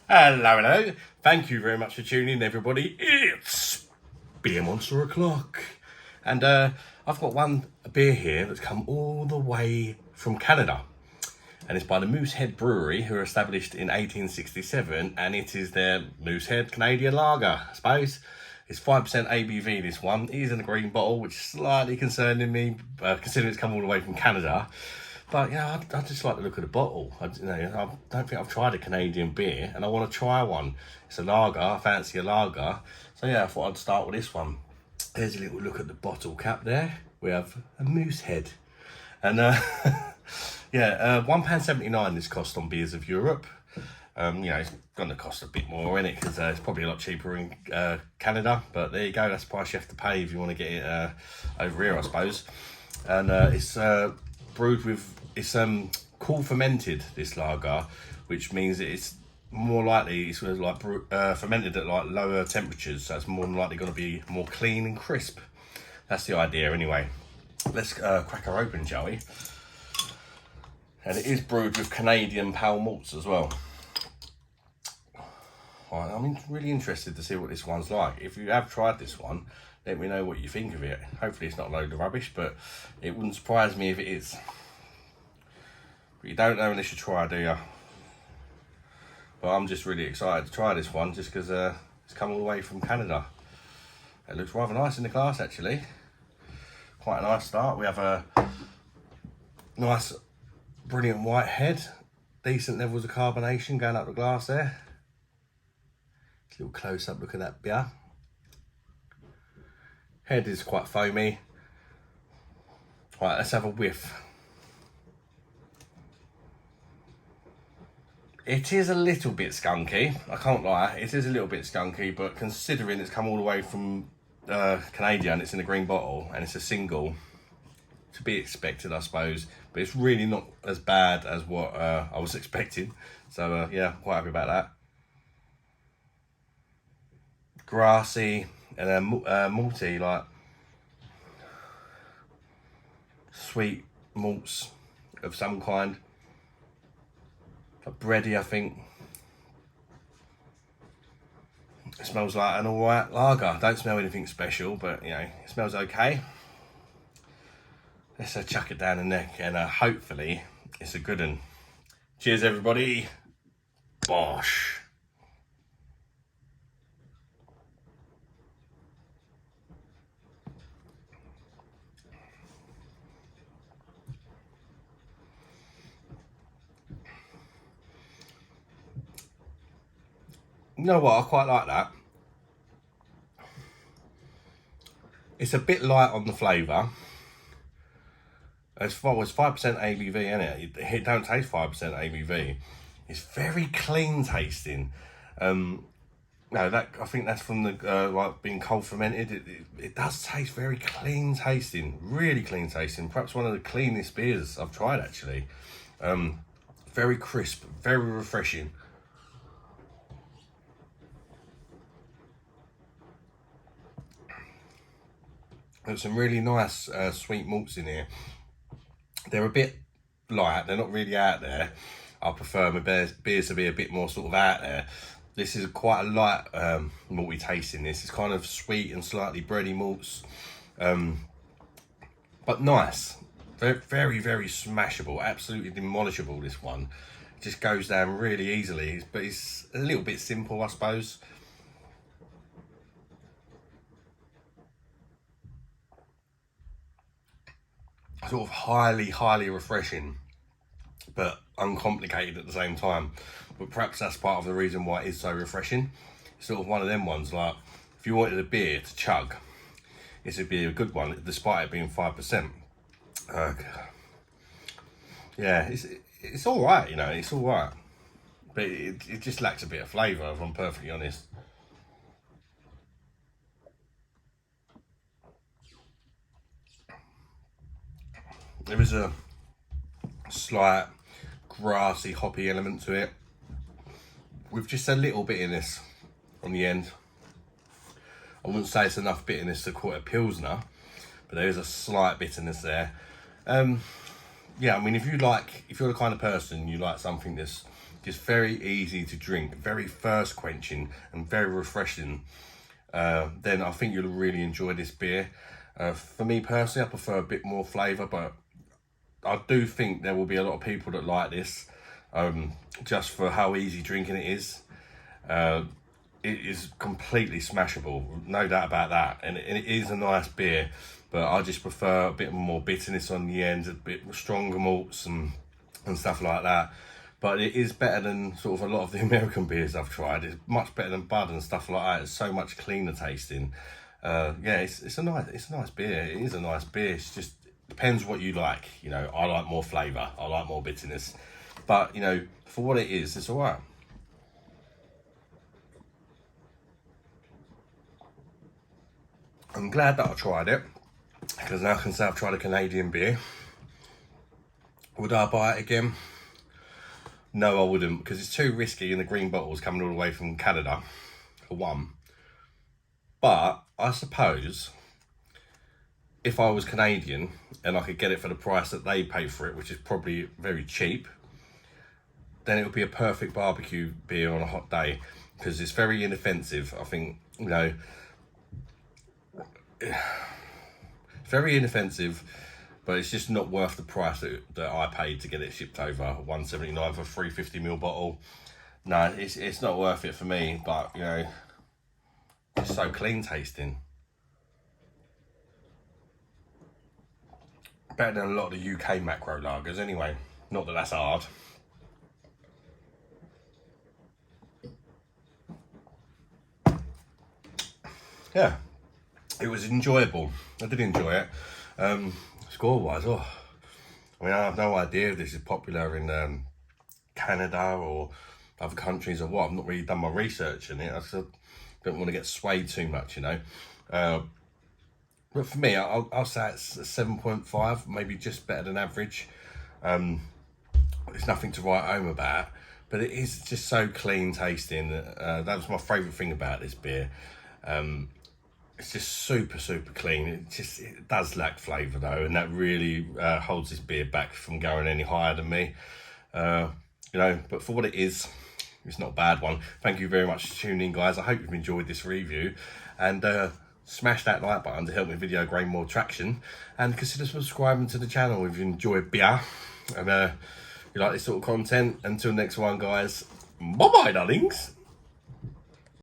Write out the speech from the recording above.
Hello. Thank you very much for tuning in, everybody. It's Beer Monster O'Clock. And I've got one beer here that's come all the way from Canada. And it's by the Moosehead Brewery, who were established in 1867. And it is their Moosehead Canadian Lager, I suppose. It's 5% ABV, this one. It is in a green bottle, which is slightly concerning me, considering it's come all the way from Canada. But yeah, I just like the look of the bottle. I don't think I've tried a Canadian beer, and I want to try one. It's a lager. I fancy a lager. So yeah, I thought I'd start with this one. Here's a little look at the bottle cap there. We have a moose head. And yeah, £1.79 this cost on Beers of Europe. It's going to cost a bit more, isn't it? Because it's probably a lot cheaper in Canada. But there you go. That's the price you have to pay if you want to get it over here, I suppose. And it's brewed with, it's cool fermented, this lager, which means that it's more likely it's like fermented at like lower temperatures, so it's more than likely going to be more clean and crisp. That's the idea anyway. Let's crack her open, shall we? And it is brewed with Canadian pale malts as well. Right, I'm really interested to see what this one's like. If you have tried this one, let me know what you think of it. Hopefully it's not a load of rubbish, but it wouldn't surprise me if it is. But you don't know unless you try, do you? But I'm just really excited to try this one, just because it's come all the way from Canada. It looks rather nice in the glass, actually. Quite a nice start. We have a nice, brilliant white head. Decent levels of carbonation going up the glass there. A little close-up look at that beer. Head is quite foamy. Right, let's have a whiff. It is a little bit skunky, I can't lie. It is a little bit skunky, but considering it's come all the way from Canada and it's in a green bottle and it's a single, to be expected, I suppose. But it's really not as bad as what I was expecting. So yeah, quite happy about that. Grassy and then malty, like sweet malts of some kind. Bready, I think. It smells like an alright lager. Don't smell anything special, but you know, it smells okay. Let's chuck it down the neck and hopefully it's a good one. Cheers, everybody. Bosh. You know what, I quite like that. It's a bit light on the flavour. It's 5% ABV, isn't it? It don't taste 5% ABV. It's very clean tasting. No, that I think that's from the like being cold fermented. It does taste very clean tasting, really clean tasting. Perhaps one of the cleanest beers I've tried, actually. Very crisp, very refreshing. There's some really nice sweet malts in here. They're a bit light, they're not really out there. I prefer my beers to be a bit more sort of out there. This is quite a light malty taste in this. It's kind of sweet and slightly bready malts, but nice. Very, very, very smashable, absolutely demolishable, this one. It just goes down really easily, but it's a little bit simple, I suppose. Sort of highly refreshing, but uncomplicated at the same time. But perhaps that's part of the reason why it is so refreshing. It's sort of one of them ones, like if you wanted a beer to chug, this would be a good one, despite it being 5%. Yeah, it's all right, you know, it's all right, but it just lacks a bit of flavour, if I'm perfectly honest. There is a slight grassy, hoppy element to it, with just a little bitterness on the end. I wouldn't say it's enough bitterness to call it a Pilsner, but there is a slight bitterness there. Yeah, I mean, if you're the kind of person, you like something that's just very easy to drink, very thirst quenching and very refreshing, then I think you'll really enjoy this beer. For me personally, I prefer a bit more flavour, but I do think there will be a lot of people that like this, just for how easy drinking it is. It is completely smashable, no doubt about that, and it is a nice beer, but I just prefer a bit more bitterness on the end, a bit stronger malts and stuff like that. But it is better than sort of a lot of the American beers I've tried. It's much better than Bud and stuff like that. It's so much cleaner tasting. Yeah, it's a nice beer. It is a nice beer. It's just depends what you like. You know, I like more flavour. I like more bitterness. But you know, for what it is, it's alright. I'm glad that I tried it, because now I can say I've tried a Canadian beer. Would I buy it again? No, I wouldn't, because it's too risky, and the green bottle's coming all the way from Canada, for one. But I suppose if I was Canadian and I could get it for the price that they pay for it, which is probably very cheap, then it would be a perfect barbecue beer on a hot day, because it's very inoffensive. I think, you know, very inoffensive, but it's just not worth the price that I paid to get it shipped over. $1.79 for a 350ml bottle. No, it's not worth it for me, but you know, it's so clean tasting. Better than a lot of the UK macro lagers anyway. Not that that's hard. Yeah, it was enjoyable. I did enjoy it. Score-wise, I mean, I have no idea if this is popular in Canada or other countries or what. I've not really done my research in it. I still don't want to get swayed too much, you know. But for me, I'll say it's a 7.5, maybe just better than average. It's nothing to write home about, but it is just so clean tasting. That was my favourite thing about this beer. It's just super clean. It does lack flavour though, and that really holds this beer back from going any higher than me. You know, but for what it is, it's not a bad one. Thank you very much for tuning in, guys. I hope you've enjoyed this review, and smash that like button to help my video gain more traction, and consider subscribing to the channel if you enjoy beer and you like this sort of content. Until next one, guys, bye bye darlings.